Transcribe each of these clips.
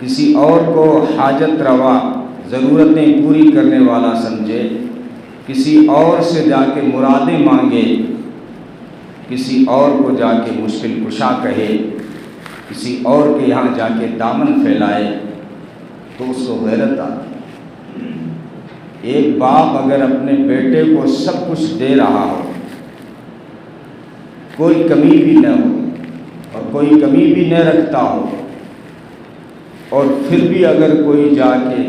کسی اور کو حاجت روا ضرورتیں پوری کرنے والا سمجھے، کسی اور سے جا کے مرادیں مانگے، کسی اور کو جا کے مشکل کشا کہے، کسی اور کے یہاں جا کے دامن پھیلائے، تو اس کو غیرت آتی ہے۔ ایک باپ اگر اپنے بیٹے کو سب کچھ دے رہا ہو، کوئی کمی بھی نہ ہو اور کوئی کمی بھی نہ رکھتا ہو، اور پھر بھی اگر کوئی جا کے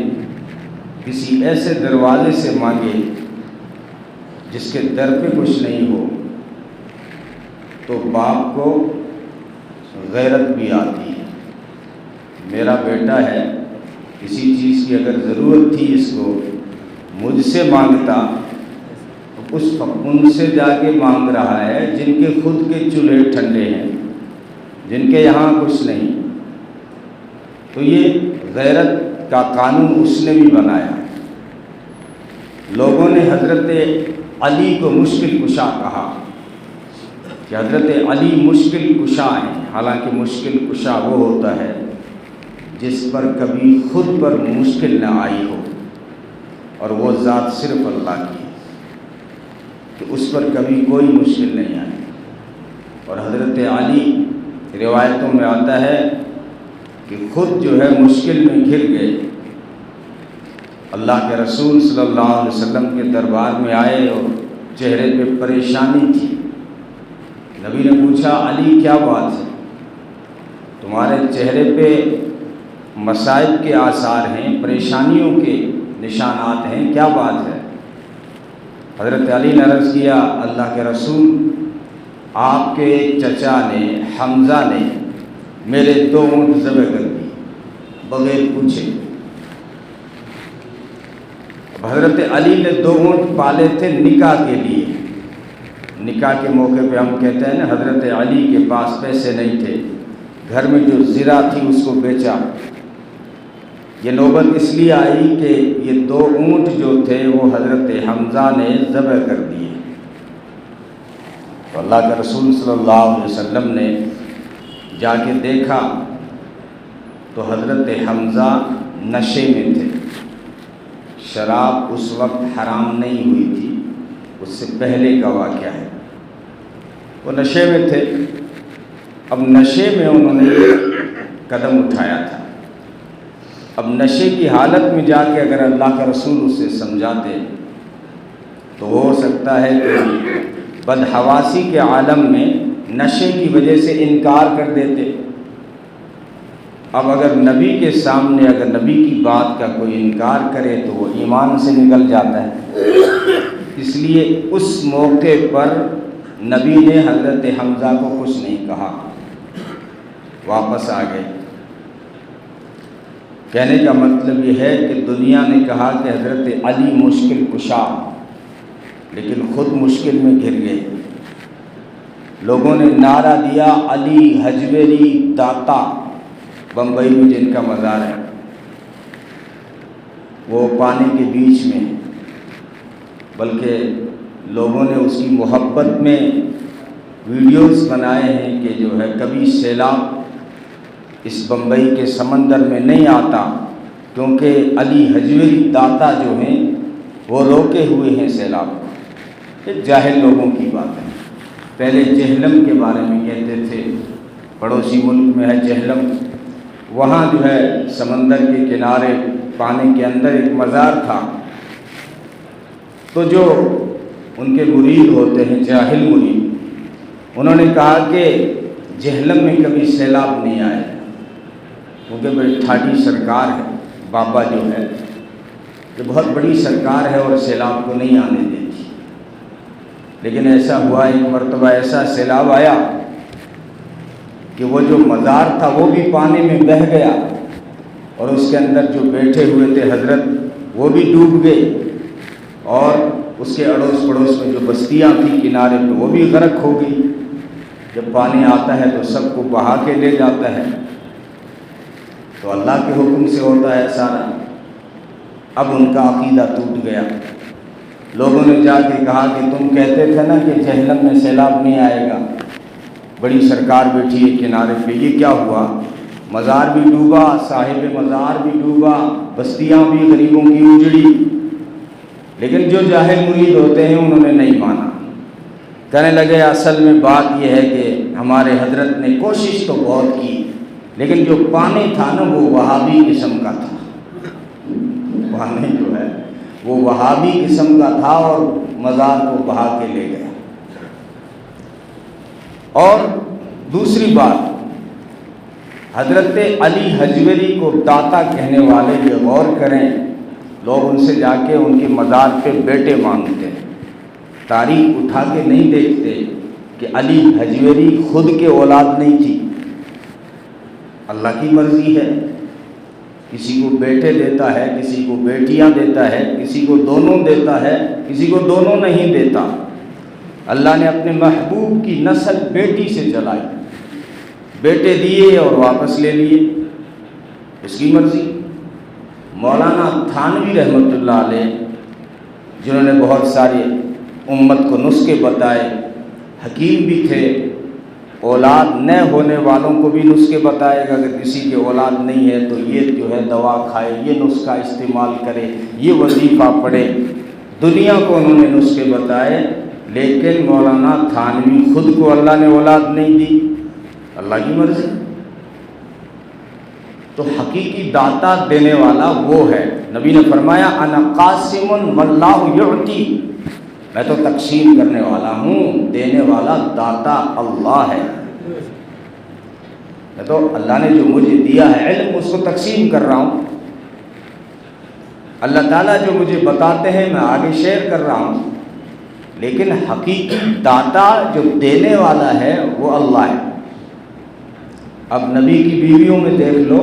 کسی ایسے دروازے سے مانگے جس کے در پہ کچھ نہیں ہو، تو باپ کو غیرت بھی آتی ہے۔ میرا بیٹا ہے، کسی چیز کی اگر ضرورت تھی اس کو، مجھ سے مانگتا، ان سے جا کے مانگ رہا ہے جن کے خود کے چولہے ٹھنڈے ہیں، جن کے یہاں کچھ نہیں۔ تو یہ غیرت کا قانون اس نے بھی بنایا۔ لوگوں نے حضرت علی کو مشکل کشا کہا کہ حضرت علی مشکل کشا ہیں، حالانکہ مشکل کشا وہ ہوتا ہے جس پر کبھی خود پر مشکل نہ آئی ہو، اور وہ ذات صرف اللہ کی ہے کہ اس پر کبھی کوئی مشکل نہیں آئی۔ اور حضرت علی روایتوں میں آتا ہے کہ خود جو ہے مشکل میں گر گئے، اللہ کے رسول صلی اللہ علیہ وسلم کے دربار میں آئے اور چہرے پہ پریشانی تھی۔ نبی نے پوچھا، علی کیا بات ہے؟ تمہارے چہرے پہ مصائب کے آثار ہیں، پریشانیوں کے نشانات ہیں، کیا بات ہے؟ حضرت علی نے عرض کیا، اللہ کے رسول، آپ کے چچا نے حمزہ نے میرے 2 اونٹ ذبح کر دی بغیر پوچھے۔ حضرت علی نے 2 اونٹ پالے تھے نکاح کے لیے۔ نکاح کے موقع پہ ہم کہتے ہیں نا، حضرت علی کے پاس پیسے نہیں تھے، گھر میں جو زرہ تھی اس کو بیچا۔ یہ نوبت اس لیے آئی کہ یہ 2 اونٹ جو تھے وہ حضرت حمزہ نے ذبح کر دیے۔ تو اللہ کے رسول صلی اللہ علیہ وسلم نے جا کے دیکھا تو حضرت حمزہ نشے میں تھے۔ شراب اس وقت حرام نہیں ہوئی تھی، اس سے پہلے کا واقعہ ہے۔ وہ نشے میں تھے، اب نشے میں انہوں نے قدم اٹھایا تھا۔ اب نشے کی حالت میں جا کے اگر اللہ کے رسول اسے سمجھاتے تو ہو سکتا ہے کہ بدحواسی کے عالم میں نشے کی وجہ سے انکار کر دیتے۔ اب اگر نبی کے سامنے اگر نبی کی بات کا کوئی انکار کرے تو وہ ایمان سے نکل جاتا ہے۔ اس لیے اس موقع پر نبی نے حضرت حمزہ کو کچھ نہیں کہا، واپس آ گئے۔ کہنے کا مطلب یہ ہے کہ دنیا نے کہا کہ حضرت علی مشکل کشا، لیکن خود مشکل میں گر گئے۔ لوگوں نے نعرہ دیا، علی حجویری داتا، بمبئی میں جن کا مزار ہے، وہ پانی کے بیچ میں، بلکہ لوگوں نے اس کی محبت میں ویڈیوز بنائے ہیں کہ جو ہے کبھی سیلاب اس بمبئی کے سمندر میں نہیں آتا، کیونکہ علی حجویری داتا جو ہیں وہ روکے ہوئے ہیں سیلاب کو۔ یہ جاہل لوگوں کی بات ہے۔ پہلے جہلم کے بارے میں کہتے تھے، پڑوسی ملک میں ہے جہلم، وہاں جو ہے سمندر کے کنارے پانی کے اندر ایک مزار تھا۔ تو جو ان کے مرید ہوتے ہیں، جاہل مرید، انہوں نے کہا کہ جہلم میں کبھی سیلاب نہیں آئے، کیونکہ بڑی ٹھاٹھی سرکار ہے، بابا جو ہے یہ بہت بڑی سرکار ہے اور سیلاب کو نہیں آنے دیتی۔ لیکن ایسا ہوا، ایک مرتبہ ایسا سیلاب آیا کہ وہ جو مزار تھا وہ بھی پانی میں بہہ گیا، اور اس کے اندر جو بیٹھے ہوئے تھے حضرت وہ بھی ڈوب گئے، اور اس کے اڑوس پڑوس میں جو بستیاں تھیں کنارے پہ وہ بھی غرق ہو گئی۔ جب پانی آتا ہے تو سب کو بہا کے لے جاتا ہے، تو اللہ کے حکم سے ہوتا ہے سارا۔ اب ان کا عقیدہ ٹوٹ گیا۔ لوگوں نے جا کے کہا کہ تم کہتے تھے نا کہ جہنم میں سیلاب نہیں آئے گا، بڑی سرکار بیٹھی ہے کنارے پہ، یہ کیا ہوا؟ مزار بھی ڈوبا، صاحب مزار بھی ڈوبا، بستیاں بھی غریبوں کی اجڑی، لیکن جو جاہل مرید ہوتے ہیں انہوں نے نہیں مانا۔ کہنے لگے اصل میں بات یہ ہے کہ ہمارے حضرت نے کوشش تو بہت کی، لیکن جو پانی تھا نا وہ وہابی قسم کا تھا، پانی جو ہے وہ وہابی قسم کا تھا اور مزار کو بہا کے لے گیا۔ اور دوسری بات، حضرت علی حجویری کو داتا کہنے والے یہ غور کریں، لوگ ان سے جا کے ان کے مزار پہ بیٹے مانگتے ہیں، تاریخ اٹھا کے نہیں دیکھتے کہ علی حجویری خود کے اولاد نہیں تھی، اللہ کی مرضی ہے، کسی کو بیٹے دیتا ہے، کسی کو بیٹیاں دیتا ہے، کسی کو دونوں دیتا ہے، کسی کو دونوں نہیں دیتا۔ اللہ نے اپنے محبوب کی نسل بیٹی سے چلائی، بیٹے دیے اور واپس لے لیے، اس کی مرضی۔ مولانا تھانوی رحمۃ اللہ علیہ، جنہوں نے بہت ساری امت کو نسخے بتائے، حکیم بھی تھے، اولاد نہ ہونے والوں کو بھی نسخے بتائے گا، اگر کسی کی اولاد نہیں ہے تو یہ جو ہے دوا کھائے، یہ نسخہ استعمال کرے، یہ وظیفہ پڑھے، دنیا کو انہوں نے نسخے بتائے، لیکن مولانا تھانوی خود کو اللہ نے اولاد نہیں دی، اللہ کی مرضی۔ تو حقیقی داتا دینے والا وہ ہے، نبی نے فرمایا انا قاسم واللہ یعطی، میں تو تقسیم کرنے والا ہوں، دینے والا داتا اللہ ہے، میں تو اللہ نے جو مجھے دیا ہے علم اس کو تقسیم کر رہا ہوں، اللہ تعالیٰ جو مجھے بتاتے ہیں میں آگے شیئر کر رہا ہوں، لیکن حقیقی داتا جو دینے والا ہے وہ اللہ ہے۔ اب نبی کی بیویوں میں دیکھ لو،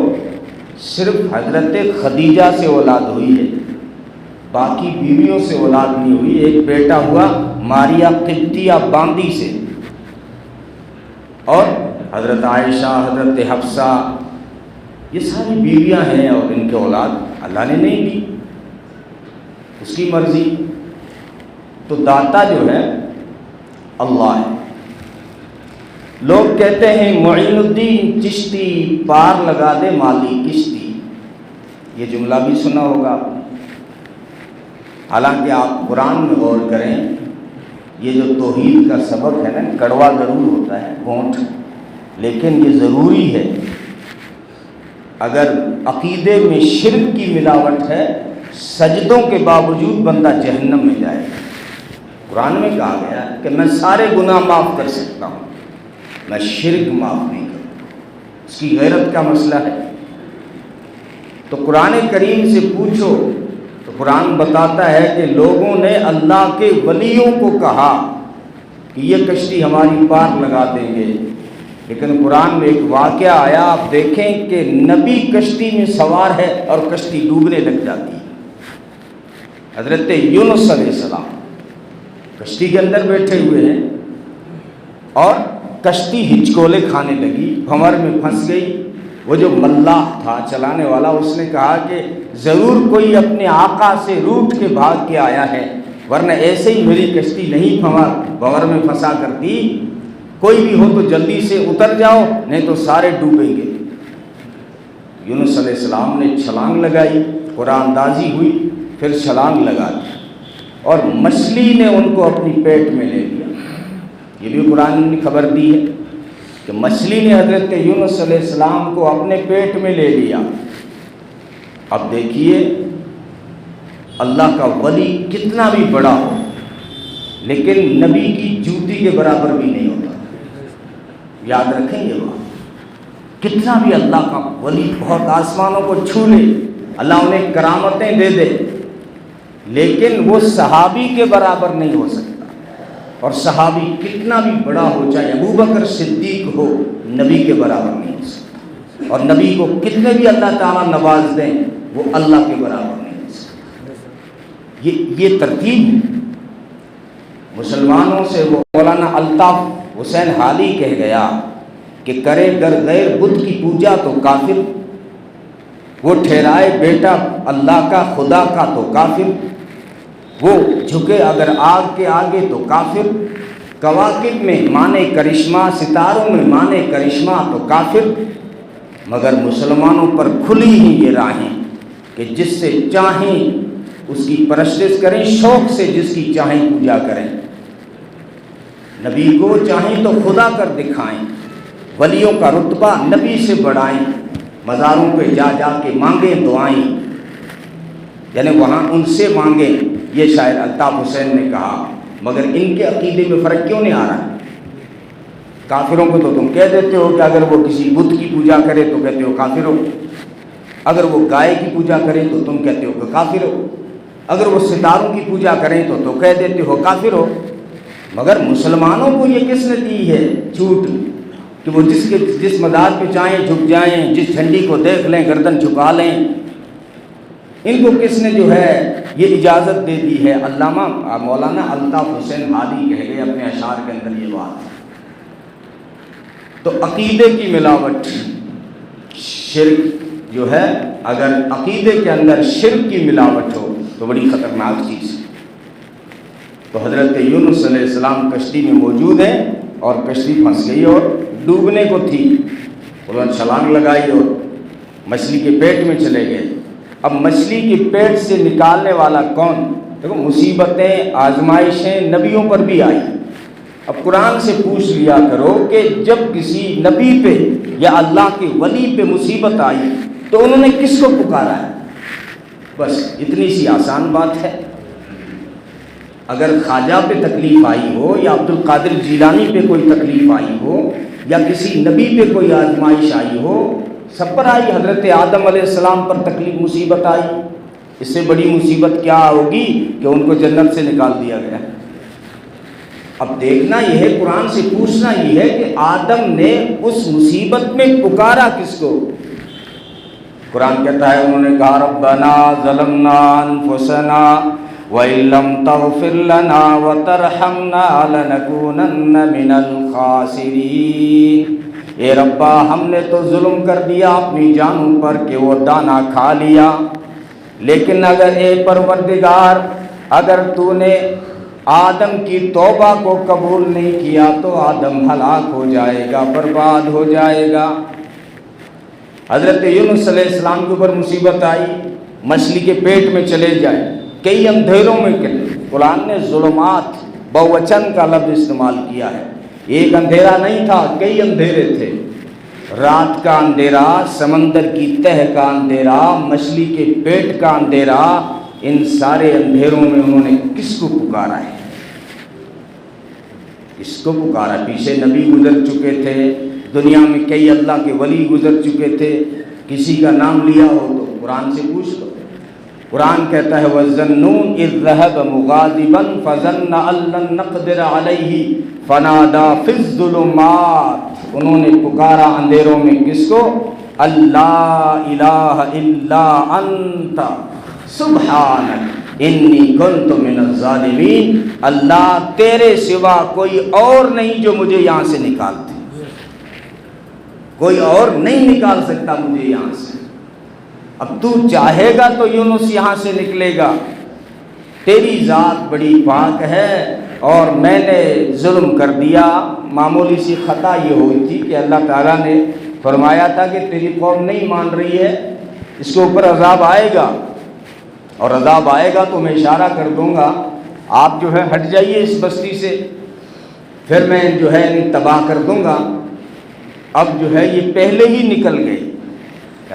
صرف حضرت خدیجہ سے اولاد ہوئی ہے، باقی بیویوں سے اولاد نہیں ہوئی۔ ایک بیٹا ہوا ماریا قبطیہ باندی سے، اور حضرت عائشہ، حضرت حفصہ، یہ ساری بیویاں ہیں اور ان کے اولاد اللہ نے نہیں دی، اس کی مرضی۔ تو داتا جو ہے اللہ ہے۔ لوگ کہتے ہیں معین الدین چشتی پار لگا دے مالی کشتی، یہ جملہ بھی سنا ہوگا، حالانکہ آپ قرآن میں غور کریں، یہ جو توحید کا سبق ہے نا، کڑوا ضرور ہوتا ہے گھونٹ، لیکن یہ ضروری ہے، اگر عقیدے میں شرک کی ملاوٹ ہے سجدوں کے باوجود بندہ جہنم میں جائے گا۔ قرآن میں کہا گیا کہ میں سارے گناہ معاف کر سکتا ہوں، میں شرک معاف نہیں کروں، اس کی غیرت کا مسئلہ ہے۔ تو قرآن کریم سے پوچھو تو قرآن بتاتا ہے کہ لوگوں نے اللہ کے ولیوں کو کہا کہ یہ کشتی ہماری پار لگا دیں گے، لیکن قرآن میں ایک واقعہ آیا، آپ دیکھیں کہ نبی کشتی میں سوار ہے اور کشتی ڈوبنے لگ جاتی ہے۔ حضرت یونس علیہ السلام کشتی کے اندر بیٹھے ہوئے ہیں اور کشتی ہچکولے کھانے لگی، بھنور میں پھنس گئی۔ وہ جو ملاح تھا چلانے والا، اس نے کہا کہ ضرور کوئی اپنے آقا سے روٹ کے بھاگ کے آیا ہے، ورنہ ایسے ہی میری کشتی نہیں بھنور میں پھنسا کرتی، کوئی بھی ہو تو جلدی سے اتر جاؤ نہیں تو سارے ڈوبیں گے۔ یونس علیہ السلام نے چھلانگ لگائی، قرآن اندازی ہوئی، پھر چھلانگ لگا دی اور مچھلی نے ان کو اپنی پیٹ میں لے لیا۔ یہ بھی قرآن نے خبر دی ہے کہ مچھلی نے حضرت یونس علیہ السلام کو اپنے پیٹ میں لے لیا۔ اب دیکھیے اللہ کا ولی کتنا بھی بڑا ہو لیکن نبی کی جوتی کے برابر بھی نہیں ہوتا، یاد رکھیں یہ بات۔ کتنا بھی اللہ کا ولی بہت آسمانوں کو چھو لے، اللہ انہیں کرامتیں دے دے، لیکن وہ صحابی کے برابر نہیں ہو سکتا، اور صحابی کتنا بھی بڑا ہو، چاہے ابوبکر صدیق ہو، نبی کے برابر نہیں ہو سکتا، اور نبی کو کتنے بھی اللہ تعالیٰ نواز دیں وہ اللہ کے برابر نہیں ہو سکتا۔ یہ ترتیب ہے۔ مسلمانوں سے وہ مولانا الطاف حسین حالی کہہ گیا کہ کرے گر غیر بت کی پوجا تو کافر، وہ ٹھہرائے بیٹا اللہ کا خدا کا تو کافر، وہ جھکے اگر آگ کے آگے تو کافر، کواکب میں مانے کرشمہ ستاروں میں مانے کرشمہ تو کافر، مگر مسلمانوں پر کھلی ہی یہ راہیں کہ جس سے چاہیں اس کی پرستش کریں، شوق سے جس کی چاہیں پوجا کریں، نبی کو چاہیں تو خدا کر دکھائیں، ولیوں کا رتبہ نبی سے بڑھائیں، مزاروں پہ جا جا کے مانگیں دعائیں، یعنی وہاں ان سے مانگیں، یہ شاعر الطاف حسین نے کہا۔ مگر ان کے عقیدے میں فرق کیوں نہیں آ رہا ہے؟ کافروں کو تو تم کہہ دیتے ہو کہ اگر وہ کسی بت کی پوجا کرے تو کہتے ہو کافر ہو، اگر وہ گائے کی پوجا کرے تو تم کہتے ہو کہ کافر ہو، اگر وہ ستاروں کی پوجا کریں تو کہہ دیتے ہو کافر ہو۔ مگر مسلمانوں کو یہ کس نے دی ہے چھوٹ کہ وہ جس مزار پہ چاہیں جھک جائیں، جس جھنڈی کو دیکھ لیں گردن جھکا لیں؟ ان کو کس نے جو ہے یہ اجازت دے دی ہے؟ علامہ مولانا الطاف حسین حادی کہہ گئے اپنے اشعار کے اندر یہ بات۔ تو عقیدے کی ملاوٹ، شرک جو ہے، اگر عقیدے کے اندر شرک کی ملاوٹ ہو تو بڑی خطرناک چیز ہے۔ تو حضرت یونس علیہ السلام کشتی میں موجود ہیں اور کشتی پھنس گئی اور ڈوبنے کو تھی، انہوں نے چھلانگ لگائی اور مچھلی کے پیٹ میں چلے گئے۔ اب مچھلی کے پیٹ سے نکالنے والا کون؟ دیکھو مصیبتیں آزمائشیں نبیوں پر بھی آئی۔ اب قرآن سے پوچھ لیا کرو کہ جب کسی نبی پہ یا اللہ کے ولی پہ مصیبت آئی تو انہوں نے کس کو پکارا ہے؟ بس اتنی سی آسان بات ہے۔ اگر خواجہ پہ تکلیف آئی ہو یا عبد القادر جیلانی پہ کوئی تکلیف آئی ہو یا کسی نبی پہ کوئی آزمائش آئی ہو، سب پر آئی۔ حضرت آدم علیہ السلام پر تکلیف مصیبت آئی، اس سے بڑی مصیبت کیا ہوگی کہ ان کو جنت سے نکال دیا گیا۔ اب دیکھنا یہ ہے، قرآن سے پوچھنا یہ ہے کہ آدم نے اس مصیبت میں پکارا کس کو؟ قرآن کہتا ہے انہوں نے کہا ربنا ظلمنا انفسنا وَإِن لَّمْ تَغْفِرْ لَنَا وَتَرْحَمْنَا لَنَكُونَنَّ مِنَ الْخَاسِرِينَ۔ اے ربا ہم نے تو ظلم کر دیا اپنی جانوں پر کہ وہ دانہ کھا لیا، لیکن اگر اے پروردگار اگر تو نے آدم کی توبہ کو قبول نہیں کیا تو آدم ہلاک ہو جائے گا، برباد ہو جائے گا۔ حضرت یونس علیہ السلام کے اوپر مصیبت آئی، مچھلی کے پیٹ میں چلے جائے، کئی اندھیروں میں قرآن نے ظلمات بہوچن کا لفظ استعمال کیا ہے۔ ایک اندھیرا نہیں تھا، کئی اندھیرے تھے۔ رات کا اندھیرا، سمندر کی تہ کا اندھیرا، مچھلی کے پیٹ کا اندھیرا، ان سارے اندھیروں میں انہوں نے کس کو پکارا ہے؟ کس کو پکارا؟ پیچھے نبی گزر چکے تھے، دنیا میں کئی اللہ کے ولی گزر چکے تھے، کسی کا نام لیا ہو تو قرآن سے پوچھ لو۔ قرآن کہتا ہے وَالظَّنُّونَ إِذْ ذَهَبَ مُغَاضِبًا فَظَنَّ أَن لَّن نَّقْدِرَ عَلَيْهِ فَنَادَىٰ فِي الظُّلُمَاتِ۔ انہوں نے پکارا اندھیروں میں کس کو؟ اللہ الہ الا انت سبحانک انی کنت من الظالمین۔ اللہ تیرے سوا کوئی اور نہیں جو مجھے یہاں سے نکال دے، کوئی اور نہیں نکال سکتا مجھے یہاں سے۔ اب تو چاہے گا تو یونس یہاں سے نکلے گا، تیری ذات بڑی پاک ہے، اور میں نے ظلم کر دیا۔ معمولی سی خطا یہ ہوئی تھی کہ اللہ تعالیٰ نے فرمایا تھا کہ تیری قوم نہیں مان رہی ہے، اس کے اوپر عذاب آئے گا، اور عذاب آئے گا تو میں اشارہ کر دوں گا آپ جو ہے ہٹ جائیے اس بستی سے، پھر میں جو ہے انہیں تباہ کر دوں گا۔ اب جو ہے یہ پہلے ہی نکل گئے،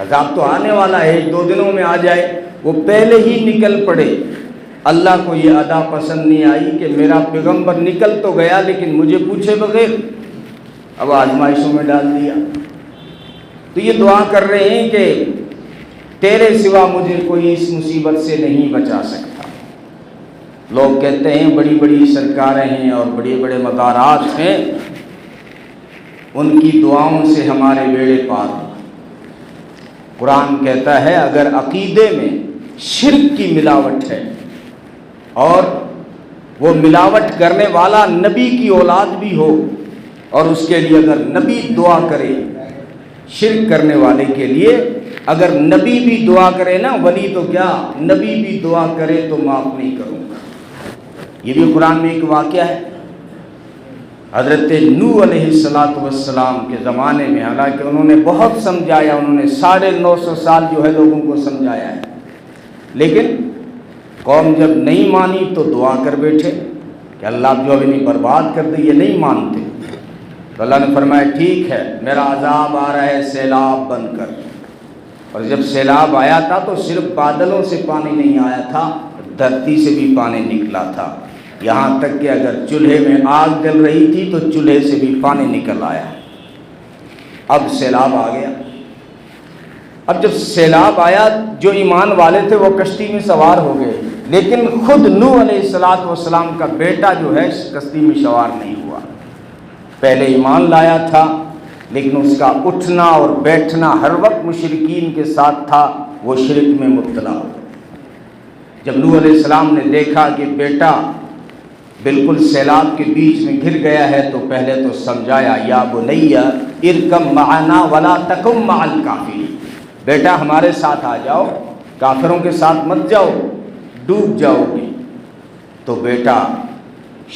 عذاب تو آنے والا ہے، 1-2 دنوں میں آ جائے، وہ پہلے ہی نکل پڑے۔ اللہ کو یہ ادا پسند نہیں آئی کہ میرا پیغمبر نکل تو گیا لیکن مجھے پوچھے بغیر اب آزمائشوں میں ڈال دیا۔ تو یہ دعا کر رہے ہیں کہ تیرے سوا مجھے کوئی اس مصیبت سے نہیں بچا سکتا۔ لوگ کہتے ہیں بڑی بڑی سرکاریں ہیں اور بڑے بڑے مزارات ہیں، ان کی دعاؤں سے ہمارے بیڑے پار ہو۔ قرآن کہتا ہے اگر عقیدے میں شرک کی ملاوٹ ہے اور وہ ملاوٹ کرنے والا نبی کی اولاد بھی ہو، اور اس کے لیے اگر نبی دعا کرے، شرک کرنے والے کے لیے اگر نبی بھی دعا کرے نا، ولی تو کیا نبی بھی دعا کرے تو معاف نہیں کروں گا۔ یہ بھی قرآن میں ایک واقعہ ہے۔ حضرت نوح علیہ السلام کے زمانے میں، حالانکہ انہوں نے بہت سمجھایا، انہوں نے 950 سال جو ہے لوگوں کو سمجھایا ہے، لیکن قوم جب نہیں مانی تو دعا کر بیٹھے کہ اللہ جو اب انہیں برباد کر دے، یہ نہیں مانتے۔ تو اللہ نے فرمایا ٹھیک ہے، میرا عذاب آ رہا ہے سیلاب بن کر۔ اور جب سیلاب آیا تھا تو صرف بادلوں سے پانی نہیں آیا تھا، دھرتی سے بھی پانی نکلا تھا، یہاں تک کہ اگر چولہے میں آگ جل رہی تھی تو چولہے سے بھی پانی نکل آیا۔ اب سیلاب آ گیا۔ اب جب سیلاب آیا، جو ایمان والے تھے وہ کشتی میں سوار ہو گئے، لیکن خود نوح علیہ السلام کا بیٹا جو ہے کشتی میں سوار نہیں ہوا۔ پہلے ایمان لایا تھا، لیکن اس کا اٹھنا اور بیٹھنا ہر وقت مشرکین کے ساتھ تھا، وہ شرک میں مبتلا ہو۔ جب نوح علیہ السلام نے دیکھا کہ بیٹا بالکل سیلاب کے بیچ میں گر گیا ہے، تو پہلے تو سمجھایا، یا بنی ارکب معنا ولا تکن مع الکافرین، بیٹا ہمارے ساتھ آ جاؤ، کافروں کے ساتھ مت جاؤ، ڈوب جاؤ گے۔ تو بیٹا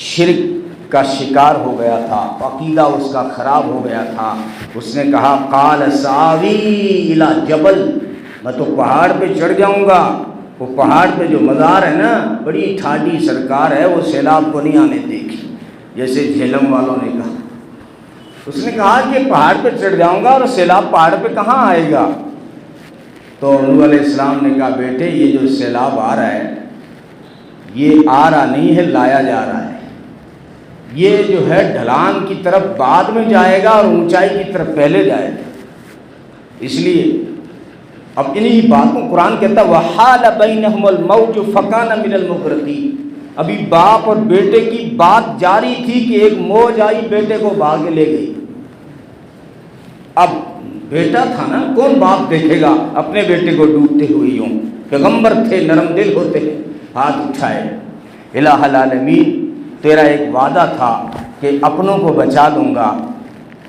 شرک کا شکار ہو گیا تھا، عقیدہ اس کا خراب ہو گیا تھا۔ اس نے کہا قال ساوی الی جبل، میں تو پہاڑ پہ چڑھ جاؤں گا، وہ پہاڑ پہ جو مزار ہے نا، بڑی ٹھاڈی سرکار ہے، وہ سیلاب کو نہیں آنے دے گی، جیسے جہلم والوں نے کہا۔ اس نے کہا کہ پہاڑ پہ چڑھ جاؤں گا اور سیلاب پہاڑ پہ کہاں آئے گا؟ تو نوح علیہ السلام نے کہا بیٹے یہ جو سیلاب آ رہا ہے، یہ آ رہا نہیں ہے، لایا جا رہا ہے۔ یہ جو ہے ڈھلان کی طرف بعد میں جائے گا اور اونچائی کی طرف پہلے جائے گا۔ اس لیے اب انہی باتوں قرآن کہتا ہے وَحَالَ بَيْنَهُمُ الْمَوْجُ فَكَانَ مِنَ الْمُغْرَقِينَ، ابھی باپ اور بیٹے کی بات جاری تھی کہ ایک موج آئی، بیٹے کو بھاگ لے گئی۔ اب بیٹا تھا نا، کون باپ دیکھے گا اپنے بیٹے کو ڈوبتے ہوئے؟ یوں پیغمبر تھے، نرم دل ہوتے ہیں، ہاتھ اٹھائے، الہ العالمین تیرا ایک وعدہ تھا کہ اپنوں کو بچا لوں گا،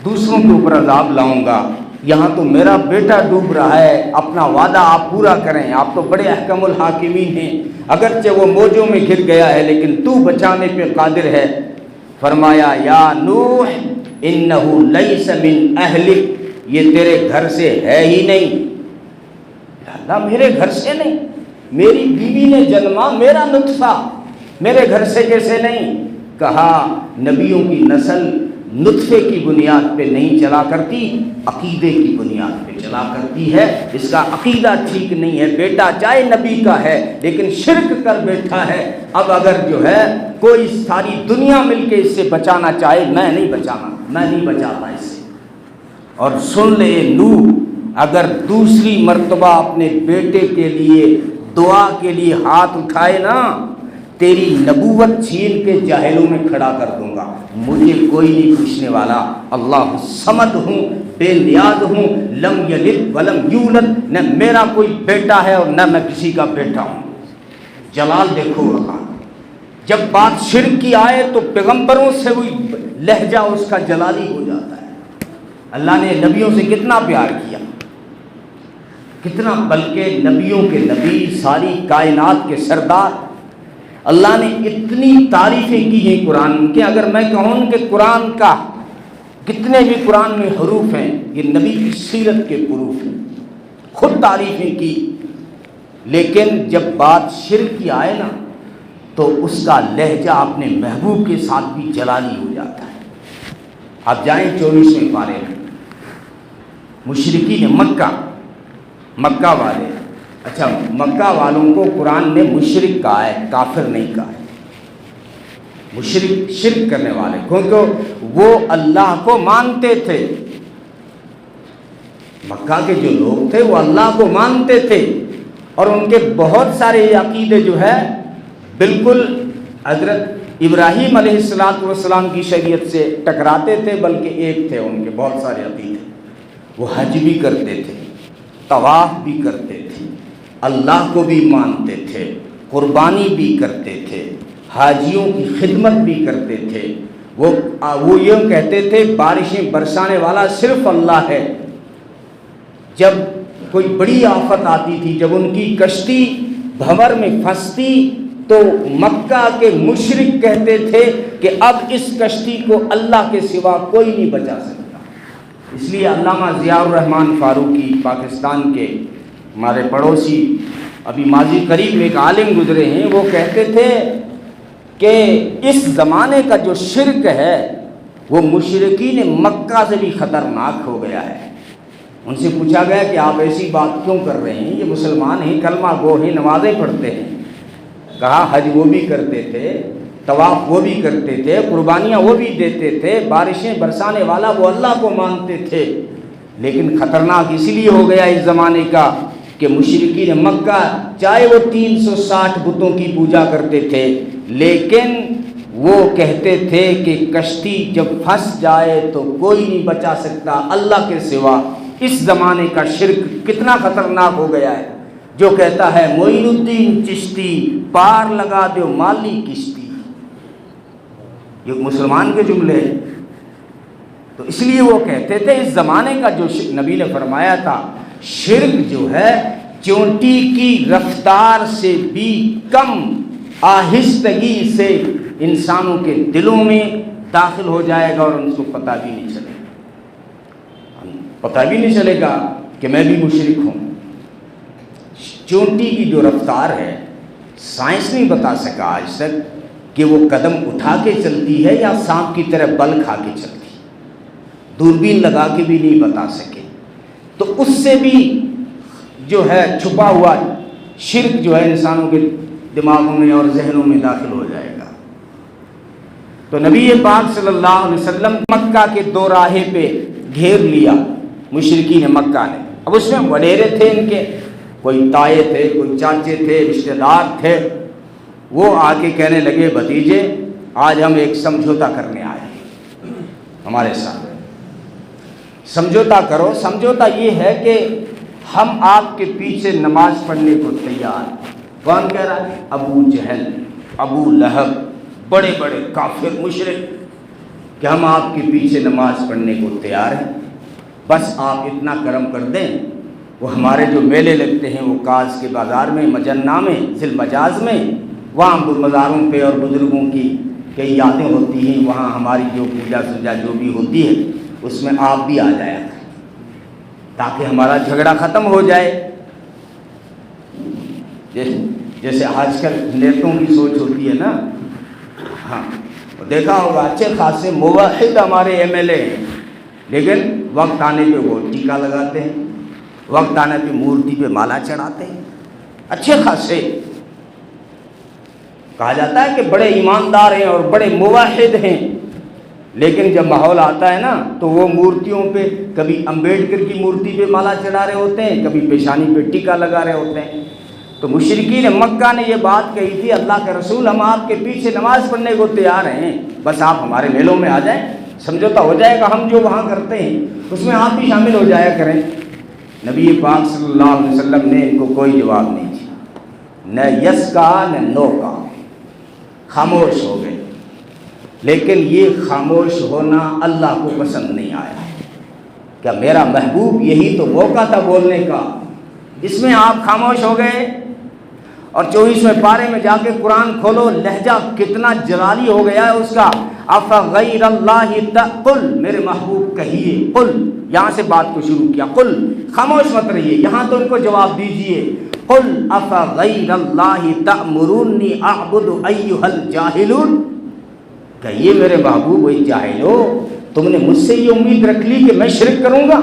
دوسروں کے اوپر عذاب لاؤں گا، یہاں تو میرا بیٹا ڈوب رہا ہے، اپنا وعدہ آپ پورا کریں، آپ تو بڑے احکم الحاکمین ہیں، اگرچہ وہ موجوں میں گر گیا ہے لیکن تو بچانے پہ قادر ہے۔ فرمایا یا نوح انہ لیس من اہلک، یہ تیرے گھر سے ہے ہی نہیں۔ اللہ میرے گھر سے نہیں، میری بیوی نے جنما، میرا نطفہ میرے گھر سے کیسے نہیں؟ کہا نبیوں کی نسل نطفے کی بنیاد پہ نہیں چلا کرتی، عقیدے کی بنیاد پہ چلا کرتی ہے۔ اس کا عقیدہ ٹھیک نہیں ہے، بیٹا چاہے نبی کا ہے لیکن شرک کر بیٹھا ہے۔ اب اگر جو ہے کوئی ساری دنیا مل کے اس سے بچانا چاہے، میں نہیں بچانا، میں نہیں بچاتا اس سے۔ اور سن لے نوح، اگر دوسری مرتبہ اپنے بیٹے کے لیے دعا کے لیے ہاتھ اٹھائے نا، تیری نبوت چھین کے جاہلوں میں کھڑا کر دوں گا۔ مجھے کوئی نہیں پوچھنے والا، اللہ صمد ہوں، بے نیاز ہوں، لم یلد ولم یولد، نہ میرا کوئی بیٹا ہے اور نہ میں کسی کا بیٹا ہوں۔ جلال دیکھو اللہ، جب بات شرک کی آئے تو پیغمبروں سے وہی لہجہ اس کا جلالی ہو جاتا ہے۔ اللہ نے نبیوں سے کتنا پیار کیا، کتنا، بلکہ نبیوں کے نبی، ساری کائنات کے سردار، اللہ نے اتنی تعریفیں کی ہیں قرآن کے۔ اگر میں کہوں کہ قرآن کا کتنے بھی قرآن میں حروف ہیں، یہ نبی کی سیرت کے حروف ہیں، خود تعریفیں کی، لیکن جب بات شرک کی آئے نا تو اس کا لہجہ اپنے محبوب کے ساتھ بھی جلالی ہو جاتا ہے۔ آپ جائیں 24ویں پارے میں، مشرکین مکہ والے، اچھا مکہ والوں کو قرآن نے مشرک کہا ہے، کافر نہیں کہا ہے، مشرک شرک کرنے والے، کیونکہ وہ اللہ کو مانتے تھے۔ مکہ کے جو لوگ تھے وہ اللہ کو مانتے تھے، اور ان کے بہت سارے عقیدے جو ہے بالکل حضرت ابراہیم علیہ السلام کی شریعت سے ٹکراتے تھے، بلکہ ایک تھے ان کے بہت سارے عقیدے۔ وہ حج بھی کرتے تھے، طواف بھی کرتے تھے، اللہ کو بھی مانتے تھے، قربانی بھی کرتے تھے، حاجیوں کی خدمت بھی کرتے تھے۔ وہ یہ کہتے تھے بارشیں برسانے والا صرف اللہ ہے۔ جب کوئی بڑی آفت آتی تھی، جب ان کی کشتی بھنور میں پھنستی تو مکہ کے مشرک کہتے تھے کہ اب اس کشتی کو اللہ کے سوا کوئی نہیں بچا سکتا۔ اس لیے علامہ ضیاء الرحمن فاروقی پاکستان کے ہمارے پڑوسی ابھی ماضی قریب میں ایک عالم گزرے ہیں، وہ کہتے تھے کہ اس زمانے کا جو شرک ہے وہ مشرکین مکہ سے بھی خطرناک ہو گیا ہے۔ ان سے پوچھا گیا کہ آپ ایسی بات کیوں کر رہے ہیں، یہ مسلمان ہیں، کلمہ گو ہیں، نمازیں پڑھتے ہیں۔ کہا حج وہ بھی کرتے تھے، طواف وہ بھی کرتے تھے، قربانیاں وہ بھی دیتے تھے، بارشیں برسانے والا وہ اللہ کو مانتے تھے، لیکن خطرناک اس لیے ہو گیا اس زمانے کا کہ مشرکین مکہ چاہے وہ 360 بتوں کی پوجا کرتے تھے، لیکن وہ کہتے تھے کہ کشتی جب پھنس جائے تو کوئی نہیں بچا سکتا اللہ کے سوا۔ اس زمانے کا شرک کتنا خطرناک ہو گیا ہے، جو کہتا ہے معین الدین چشتی پار لگا دو مالی کشتی، یہ مسلمان کے جملے ہیں۔ تو اس لیے وہ کہتے تھے اس زمانے کا جو نبی نے فرمایا تھا شرک جو ہے چونٹی کی رفتار سے بھی کم آہستگی سے انسانوں کے دلوں میں داخل ہو جائے گا اور ان کو پتہ بھی نہیں چلے گا، پتہ بھی نہیں چلے گا کہ میں بھی مشرک ہوں۔ چونٹی کی جو رفتار ہے سائنس نہیں بتا سکا آج تک کہ وہ قدم اٹھا کے چلتی ہے یا سانپ کی طرح بل کھا کے چلتی ہے، دوربین لگا کے بھی نہیں بتا سکے۔ تو اس سے بھی جو ہے چھپا ہوا شرک جو ہے انسانوں کے دماغوں میں اور ذہنوں میں داخل ہو جائے گا۔ تو نبی پاک صلی اللہ علیہ وسلم مکہ کے دو راہے پہ گھیر لیا مشرکین مکہ نے۔ اب اس میں وڈیرے تھے ان کے، کوئی تائے تھے، کوئی چاچے تھے، رشتہ دار تھے، وہ آ کے کہنے لگے بھتیجے آج ہم ایک سمجھوتا کرنے آئے ہیں ہمارے ساتھ، سمجھوتا کرو۔ سمجھوتا یہ ہے کہ ہم آپ کے پیچھے نماز پڑھنے کو تیار ہیں۔ کون کہہ رہا ہے؟ ابو جہل، ابو لہب، بڑے بڑے کافر مشرک، کہ ہم آپ کے پیچھے نماز پڑھنے کو تیار ہیں، بس آپ اتنا کرم کر دیں۔ وہ ہمارے جو میلے لگتے ہیں وہ کاز کے بازار میں، مجنہ میں، ذی المجاز میں، وہاں مزاروں پہ اور بزرگوں کی کئی یادیں ہوتی ہیں، وہاں ہماری جو پوجا سجا جو بھی ہوتی ہے اس میں آپ بھی آ جایا کریں تاکہ ہمارا جھگڑا ختم ہو جائے۔ جیسے آج کل نیتوں کی سوچ ہوتی ہے نا، ہاں دیکھا ہوگا اچھے خاصے موحد ہمارے ایم ایل اے ہیں، لیکن وقت آنے پہ وہ ٹیکا لگاتے ہیں، وقت آنے پہ مورتی پہ مالا چڑھاتے ہیں، اچھے خاصے کہا جاتا ہے کہ بڑے ایماندار ہیں اور بڑے موحد ہیں، لیکن جب ماحول آتا ہے نا تو وہ مورتیوں پہ کبھی امبیڈکر کی مورتی پہ مالا چڑھا رہے ہوتے ہیں، کبھی پیشانی پہ ٹیکا لگا رہے ہوتے ہیں۔ تو مشرکین مکہ نے یہ بات کہی تھی اللہ کے رسول ہم آپ کے پیچھے نماز پڑھنے کو تیار ہیں، بس آپ ہمارے میلوں میں آ جائیں، سمجھوتا ہو جائے گا، ہم جو وہاں کرتے ہیں اس میں آپ بھی شامل ہو جایا کریں۔ نبی پاک صلی اللہ علیہ وسلم نے ان کو کوئی جواب نہیں دیا، نہ یس کا نہ نو کا، خاموش ہو گئے۔ لیکن یہ خاموش ہونا اللہ کو پسند نہیں آیا۔ کیا میرا محبوب یہی تو موقع تھا بولنے کا، اس میں آپ خاموش ہو گئے؟ اور 24ویں پارے میں جا کے قرآن کھولو، لہجہ کتنا جلالی ہو گیا ہے اس کا، افغیر اللہ قل، میرے محبوب کہیے، قل، یہاں سے بات کو شروع کیا، قل، خاموش مت رہیے، یہاں تو ان کو جواب دیجئے، قل افغیر اللہ تأمرونی اعبد ایھا الجاہلون، کہیے میرے محبوب وہی جاہلو، تم نے مجھ سے یہ امید رکھ لی کہ میں شرک کروں گا؟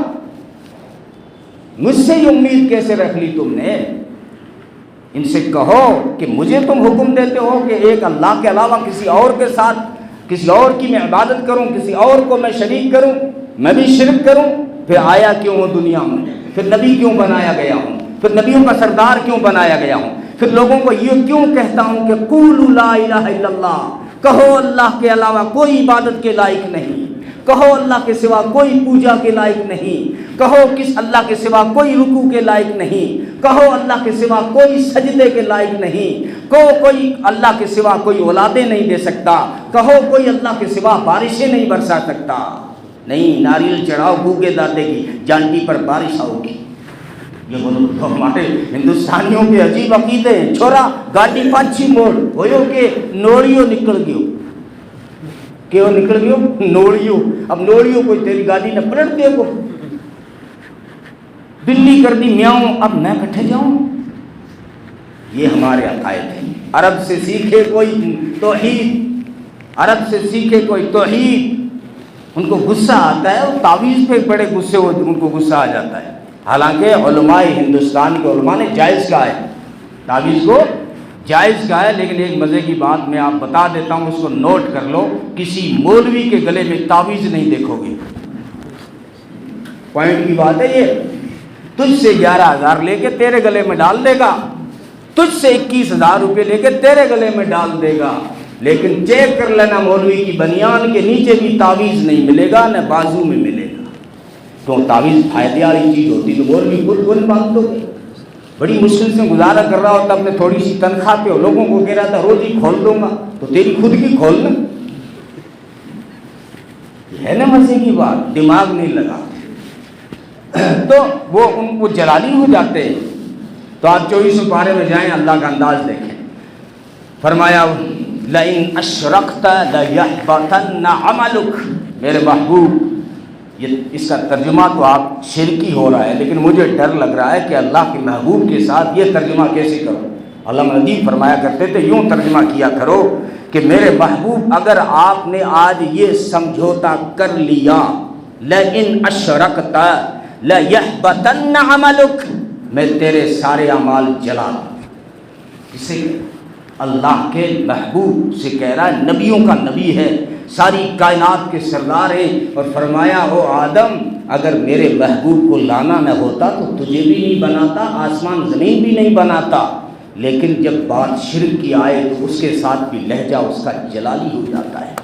مجھ سے یہ امید کیسے رکھ لی تم نے؟ ان سے کہو کہ مجھے تم حکم دیتے ہو کہ ایک اللہ کے علاوہ کسی اور کے ساتھ کسی اور کی میں عبادت کروں، کسی اور کو میں شریک کروں، میں بھی شرک کروں؟ پھر آیا کیوں ہوں دنیا میں؟ پھر نبی کیوں بنایا گیا ہوں؟ پھر نبیوں کا سردار کیوں بنایا گیا ہوں؟ پھر لوگوں کو یہ کیوں کہتا ہوں کہ قولوا لا الہ الا اللہ، کہو اللہ کے علاوہ کوئی عبادت کے لائق نہیں، کہو اللہ کے سوا کوئی پوجا کے لائق نہیں، کہو کس اللہ کے سوا کوئی رکوع کے لائق نہیں، کہو اللہ کے سوا کوئی سجدے کے لائق نہیں، کہو کوئی اللہ کے سوا کوئی اولادیں نہیں دے سکتا، کہو کوئی اللہ کے سوا بارشیں نہیں برسا سکتا، نہیں ناریل چڑھاؤ گوگے دادے کی جانٹی پر بارش ہوگی، یہ بولو تو ہمارے ہندوستانیوں کے عجیب عقیدے ہیں. چھوڑا گاڑی پاچھی موڑ ہوئیو کہ نوڑیو نکل گیو. کیوں نکل گیو؟ نوڑیو. اب نوڑیو کوئی تیری گاڑی نہ پلٹ دے گو. بلی کر دی میاؤں، اب میں کٹھے جاؤں. یہ ہمارے عقائد ہیں. عرب سے سیکھے کوئی توحید، عرب سے سیکھے کوئی توحید. ان کو غصہ آتا ہے اور تعویذ پہ بڑے غصے ہوتے، ان کو غصہ آ جاتا ہے. حالانکہ علماء ہندوستان کے علماء نے جائز کہا ہے، تعویذ کو جائز کہا ہے. لیکن ایک مزے کی بات میں آپ بتا دیتا ہوں، اس کو نوٹ کر لو. کسی مولوی کے گلے میں تعویذ نہیں دیکھو گے. پوائنٹ کی بات ہے یہ. تجھ سے 11,000 لے کے تیرے گلے میں ڈال دے گا، تجھ سے 21,000 روپے لے کے تیرے گلے میں ڈال دے گا. لیکن چیک کر لینا مولوی کی بنیان کے نیچے بھی تعویذ نہیں ملے گا، نہ بازو میں ملے گا. تو تعویذ فائدے والی چیز ہوتی تو مولوی خود کون باندھ دو گے. بڑی مشکل سے گزارا کر رہا ہوتا اپنے تھوڑی سی تنخواہ پہ، لوگوں کو کہہ رہا تھا روز ہی کھول دوں گا. تو تیری خود کی کھولنا ہے نا مزے کی بات. دماغ نہیں لگا تو وہ ان کو جلالی ہو جاتے ہیں. تو آپ 24 پارے میں جائیں، اللہ کا انداز دیکھیں. فرمایا لئن اشرکت لیحبطن عملک. میرے محبوب، یہ اس کا ترجمہ تو آپ شرکی ہو رہا ہے، لیکن مجھے ڈر لگ رہا ہے کہ اللہ کے محبوب کے ساتھ یہ ترجمہ کیسے کرو. علامہ ندیم فرمایا کرتے تھے یوں ترجمہ کیا کرو کہ میرے محبوب اگر آپ نے آج یہ سمجھوتا کر لیا لئن اشرکت لیحبطن عملک، میں تیرے سارے اعمال جلا دوں. اسے اللہ کے محبوب سے کہہ رہا ہے، نبیوں کا نبی ہے، ساری کائنات کے سردار ہیں. اور فرمایا او آدم، اگر میرے محبوب کو لانا نہ ہوتا تو تجھے بھی نہیں بناتا، آسمان زمین بھی نہیں بناتا. لیکن جب بات شرک کی آئے تو اس کے ساتھ بھی لہجہ اس کا جلالی ہو جاتا ہے.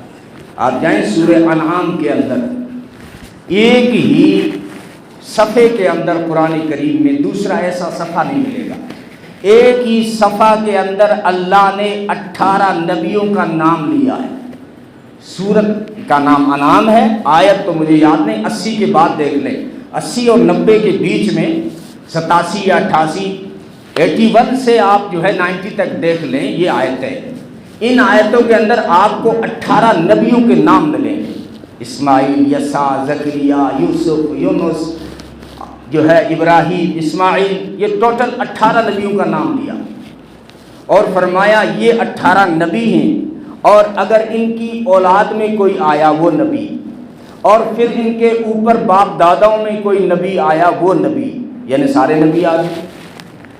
آپ جائیں سورہ انعام کے اندر، ایک ہی صفحے کے اندر قرآن کریم میں دوسرا ایسا صفحہ نہیں ملے گا. ایک ہی صفحہ کے اندر اللہ نے 18 نبیوں کا نام لیا ہے. سورت کا نام انعام ہے، آیت تو مجھے یاد نہیں، 80 کے بعد دیکھ لیں. 80 اور 90 کے بیچ میں 87 یا 88، 81 سے آپ جو ہے 90 تک دیکھ لیں یہ آیتیں. ان آیتوں کے اندر آپ کو 18 نبیوں کے نام ملیں گے. اسماعیل، یسع، زکریا، یوسف، یونس، جو ہے ابراہیم، اسماعیل، یہ ٹوٹل 18 نبیوں کا نام لیا. اور فرمایا یہ 18 نبی ہیں، اور اگر ان کی اولاد میں کوئی آیا وہ نبی، اور پھر ان کے اوپر باپ داداؤں میں کوئی نبی آیا وہ نبی، یعنی سارے نبی آ گئے.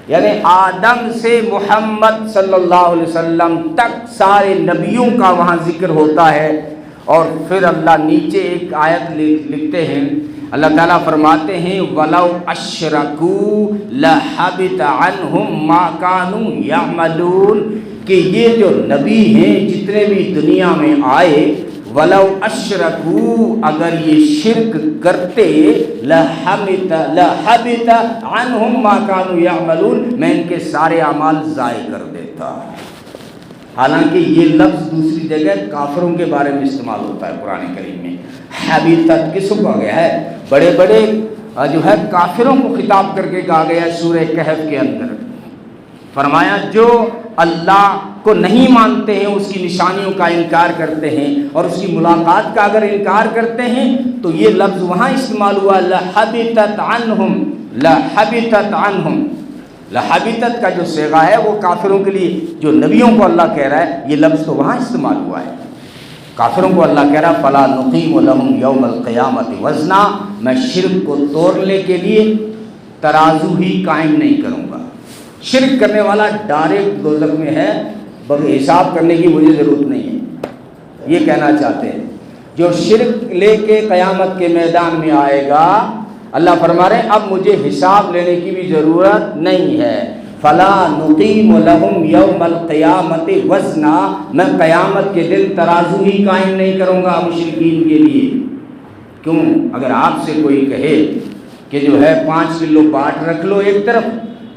یعنی آدم سے محمد صلی اللہ علیہ وسلم تک سارے نبیوں کا وہاں ذکر ہوتا ہے. اور پھر اللہ نیچے ایک آیت لکھتے ہیں، اللہ تعالیٰ فرماتے ہیں وَلَوْ أَشْرَكُوا لَحَبِطَ عَنْهُمْ مَا كَانُوا يَعْمَلُونَ، کہ یہ جو نبی ہیں جتنے بھی دنیا میں آئے، وَلَوْ أَشْرَكُوا، اگر یہ شرک کرتے، لَحَبِطَ عَنْهُمْ مَا كَانُوا يَعْمَلُونَ، میں ان کے سارے اعمال ضائع کر دیتا. حالانکہ یہ لفظ دوسری جگہ کافروں کے بارے میں استعمال ہوتا ہے قرآن کریم میں. حبیطت کس کو کہا گیا ہے؟ بڑے بڑے جو ہے کافروں کو خطاب کر کے کہا گیا ہے سورہ کہف کے اندر. فرمایا جو اللہ کو نہیں مانتے ہیں، اس کی نشانیوں کا انکار کرتے ہیں، اور اس کی ملاقات کا اگر انکار کرتے ہیں تو یہ لفظ وہاں استعمال ہوا لحبطت عنہم، لحبطت عنہم. لحبطت کا جو صیغہ ہے وہ کافروں کے لیے، جو نبیوں کو اللہ کہہ رہا ہے، یہ لفظ تو وہاں استعمال ہوا ہے. کافروں کو اللہ کہہ رہا ہے فَلَا نُقِيمُ لَهُمْ يَوْمَ الْقِيَامَةِ وَزْنًا، میں شرک کو توڑنے کے لیے ترازو ہی قائم نہیں کروں گا. شرک کرنے والا ڈائریکٹ دوزخ میں ہے، بغیر حساب کرنے کی مجھے ضرورت نہیں ہے. یہ کہنا چاہتے ہیں جو شرک لے کے قیامت کے میدان میں آئے گا، اللہ فرما رہے ہیں اب مجھے حساب لینے کی بھی ضرورت نہیں ہے. فَلَا نُقِيمُ لَهُمْ يَوْمَ الْقِيَامَةِ وَزْنًا، میں قیامت کے دن ترازو ہی قائم نہیں کروں گا مشرکین کے لیے. کیوں؟ اگر آپ سے کوئی کہے کہ جو ہے 5 کلو پاٹ رکھ لو ایک طرف،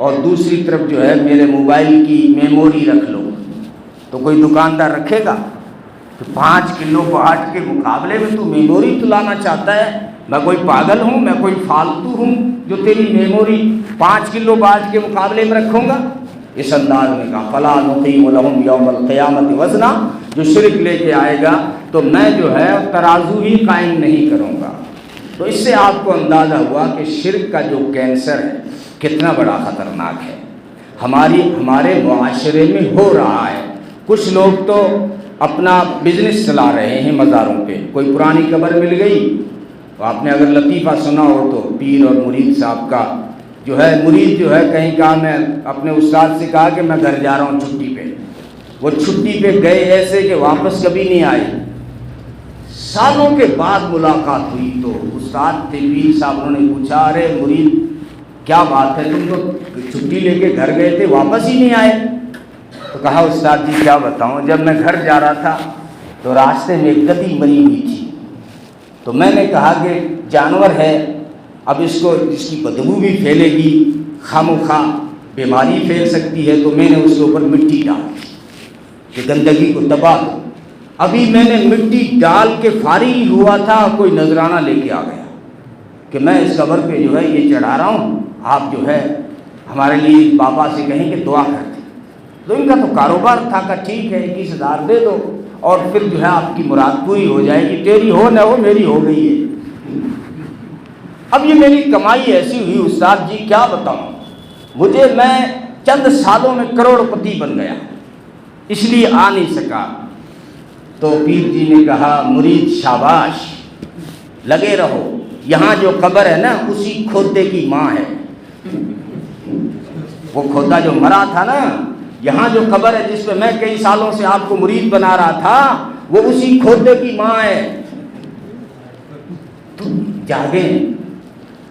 اور دوسری طرف جو ہے میرے موبائل کی میموری رکھ لو، تو کوئی دکاندار رکھے گا؟ تو 5 کلو واٹ کے مقابلے میں تو میموری تو لانا چاہتا ہے؟ میں کوئی پاگل ہوں؟ میں کوئی فالتو ہوں جو تیری میموری 5 کلو واٹ کے مقابلے میں رکھوں گا؟ اس انداز میں کہا فلا نقیم لہم یوم القیامت وزنا، جو شرک لے کے آئے گا تو میں جو ہے ترازو ہی قائم نہیں کروں گا۔ تو اس سے آپ کو اندازہ ہوا کہ شرک کا جو کینسر ہے کتنا بڑا خطرناک ہے، ہمارے معاشرے میں ہو رہا ہے۔ کچھ لوگ تو اپنا بزنس چلا رہے ہیں مزاروں پہ، کوئی پرانی قبر مل گئی تو آپ نے اگر لطیفہ سنا ہو تو پیر اور مرید صاحب کا جو ہے، مرید جو ہے کہیں کہا میں اپنے استاد سے کہا کہ میں گھر جا رہا ہوں چھٹی پہ، وہ چھٹی پہ گئے ایسے کہ واپس کبھی نہیں آئے۔ سالوں کے بعد ملاقات ہوئی تو استاد تھے پیر صاحب، انہوں نے پوچھا ارے مرید کیا بات ہے، تم تو چھٹی لے کے گھر گئے تھے واپس ہی نہیں آئے؟ تو کہا استاد جی کیا بتاؤں، جب میں گھر جا رہا تھا تو راستے میں ایک گدی مری ہوئی تھی، تو میں نے کہا کہ جانور ہے، اب اس کی بدبو بھی پھیلے گی، خواہ بیماری پھیل سکتی ہے، تو میں نے اس کے اوپر مٹی ڈال دی کہ گندگی کو دبا دو۔ ابھی میں نے مٹی ڈال کے فارغ ہی ہوا تھا، کوئی نذرانہ لے کے آ گیا کہ میں اس قبر پہ جو ہے یہ چڑھا رہا ہوں، آپ جو ہے ہمارے لیے بابا سے کہیں کہ دعا کر دیں۔ تو ان کا تو کاروبار تھا کہ ٹھیک ہے 21,000 دے دو اور پھر جو ہے آپ کی مراد پوری ہو جائے گی، تیری ہو نہ ہو میری ہو گئی ہے۔ اب یہ میری کمائی ایسی ہوئی استاد جی کیا بتاؤں، میں چند سالوں میں کروڑ پتی بن گیا، اس لیے آ نہیں سکا۔ تو پیر جی نے کہا مرید شاباش، لگے رہو، یہاں جو قبر ہے نا اسی کھودے کی ماں ہے، وہ کھودا جو مرا تھا نا، یہاں جو قبر ہے جس پہ میں کئی سالوں سے آپ کو مرید بنا رہا تھا، وہ اسی کھودے کی ماں ہے۔ تو جاگیں،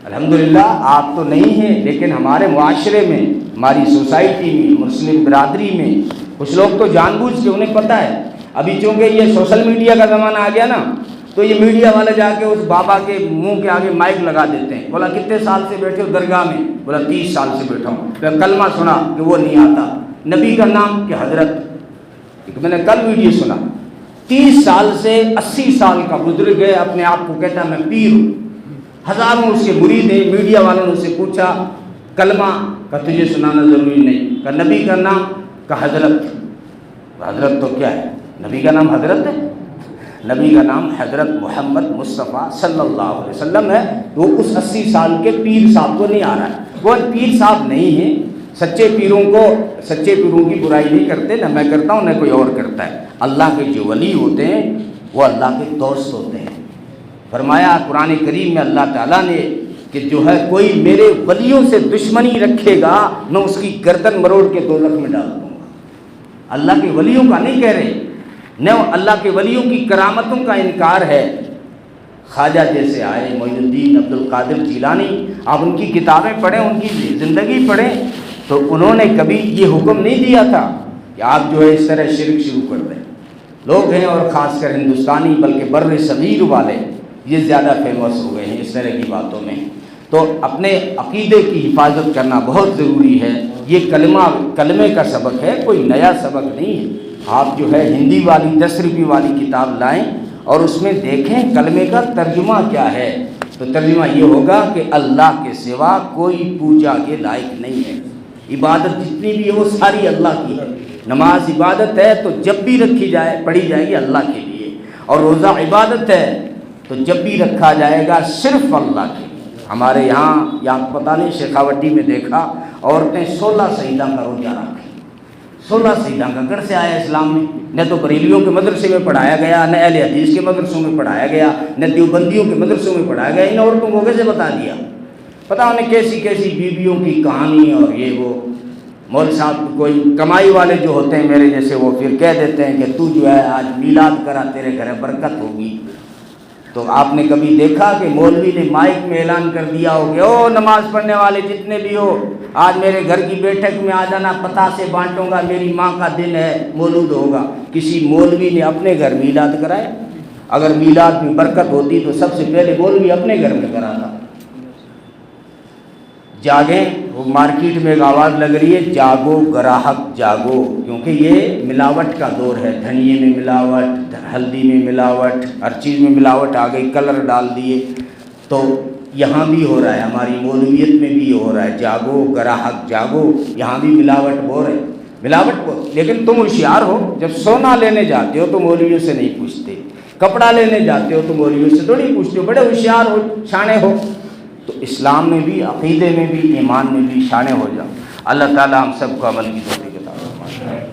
الحمدللہ آپ تو نہیں ہیں لیکن ہمارے معاشرے میں، ہماری سوسائٹی میں، مسلم برادری میں کچھ لوگ تو جان بوجھ کے، انہیں پتہ ہے ابھی چونکہ یہ سوشل میڈیا کا زمانہ آ گیا نا، تو یہ میڈیا والے جا کے اس بابا کے منہ کے آگے مائک لگا دیتے ہیں، بولا کتنے سال سے بیٹھے ہو درگاہ میں؟ بولا 30 سال سے بیٹھا ہوں۔ پھر کلمہ سنا کہ وہ نہیں آتا، نبی کا نام کہ حضرت، میں نے کل ویڈیو سنا، 30 سال سے 80 سال کا بزرگ ہے، اپنے آپ کو کہتا ہے میں پیر ہوں، ہزاروں اس کے مرید ہیں۔ میڈیا والوں نے اس سے پوچھا کلمہ کا تجھے سنانا ضروری نہیں، کہ نبی کا نام کا حضرت، حضرت تو کیا ہے، نبی کا نام حضرت ہے، نبی کا نام حضرت محمد مصطفیٰ صلی اللہ علیہ وسلم ہے۔ وہ اس 80 سال کے پیر صاحب کو نہیں آ رہا ہے، وہ پیر صاحب نہیں ہیں۔ سچے پیروں کی برائی نہیں کرتے، نہ میں کرتا ہوں نہ کوئی اور کرتا ہے۔ اللہ کے جو ولی ہوتے ہیں وہ اللہ کے دوست ہوتے ہیں۔ فرمایا قرآن کریم میں اللہ تعالیٰ نے کہ جو ہے کوئی میرے ولیوں سے دشمنی رکھے گا میں اس کی گردن مروڑ کے دوزخ میں ڈال دوں گا۔ اللہ کے ولیوں کا نہیں کہہ رہے، نہ اللہ کے ولیوں کی کرامتوں کا انکار ہے۔ خواجہ جیسے آئے، معین الدین عبد القادر جیلانی، آپ ان کی کتابیں پڑھیں، ان کی زندگی پڑھیں، تو انہوں نے کبھی یہ حکم نہیں دیا تھا کہ آپ جو ہے اس طرح شرک شروع کر دیں۔ لوگ ہیں اور خاص کر ہندوستانی بلکہ بر صغیر والے یہ زیادہ فیمس ہو گئے ہیں اس طرح کی باتوں میں۔ تو اپنے عقیدے کی حفاظت کرنا بہت ضروری ہے۔ یہ کلمے کا سبق ہے، کوئی نیا سبق نہیں ہے۔ آپ جو ہے ہندی والی 10 روپے والی کتاب لائیں اور اس میں دیکھیں کلمے کا ترجمہ کیا ہے، تو ترجمہ یہ ہوگا کہ اللہ کے سوا کوئی پوجا کے لائق نہیں ہے۔ عبادت جتنی بھی ہے وہ ساری اللہ کی ہے۔ نماز عبادت ہے تو جب بھی پڑھی جائے گی اللہ کے لیے، اور روزہ عبادت ہے تو جب بھی رکھا جائے گا صرف اللہ کے لیے۔ ہمارے یہاں پتہ نہیں شیخاوٹی میں دیکھا عورتیں 16 سجدہ کا روزہ رکھیں۔ 16 سجدہ کا کر سے آیا اسلام میں؟ نہ تو بریلیوں کے مدرسے میں پڑھایا گیا، نہ اہل حدیث کے مدرسوں میں پڑھایا گیا، نہ دیوبندیوں کے مدرسوں میں پڑھایا گیا۔ ان عورتوں کو کیسے بتا دیا؟ پتہ انہیں کیسی بیویوں کی کہانی، اور یہ وہ مول صاحب کوئی کمائی والے جو ہوتے ہیں میرے جیسے، وہ پھر کہہ دیتے ہیں کہ تو جو ہے آج میلاد کرا تیرے گھر برکت ہوگی۔ تو آپ نے کبھی دیکھا کہ مولوی نے مائک میں اعلان کر دیا ہو کہ او نماز پڑھنے والے جتنے بھی ہو آج میرے گھر کی بیٹھک میں آ جانا، پتہ سے بانٹوں گا، میری ماں کا دن ہے، مولود ہوگا؟ کسی مولوی نے اپنے گھر میلاد کرایا؟ اگر میلاد میں برکت ہوتی تو سب سے پہلے مولوی اپنے گھر میں کراتا۔ جاگیں، وہ مارکیٹ میں ایک آواز لگ رہی ہے، جاگو گراہک جاگو، کیونکہ یہ ملاوٹ کا دور ہے، دھنیے میں ملاوٹ، ہلدی میں ملاوٹ، ہر چیز میں ملاوٹ آ گئی، کلر ڈال دیے۔ تو یہاں بھی ہو رہا ہے، ہماری مولویت میں بھی ہو رہا ہے، جاگو گراہک جاگو، یہاں بھی ملاوٹ بور ہے، ملاوٹ بور۔ لیکن تم ہوشیار ہو، جب سونا لینے جاتے ہو تو مولویوں سے نہیں پوچھتے، کپڑا لینے جاتے ہو تو مولویوں سے تھوڑی پوچھتے ہو، بڑے ہوشیار ہو، شانے ہو۔ تو اسلام میں بھی، عقیدے میں بھی، ایمان میں بھی شانے ہو جاؤ۔ اللہ تعالی ہم سب کو عمل کی توفیق عطا فرمائے۔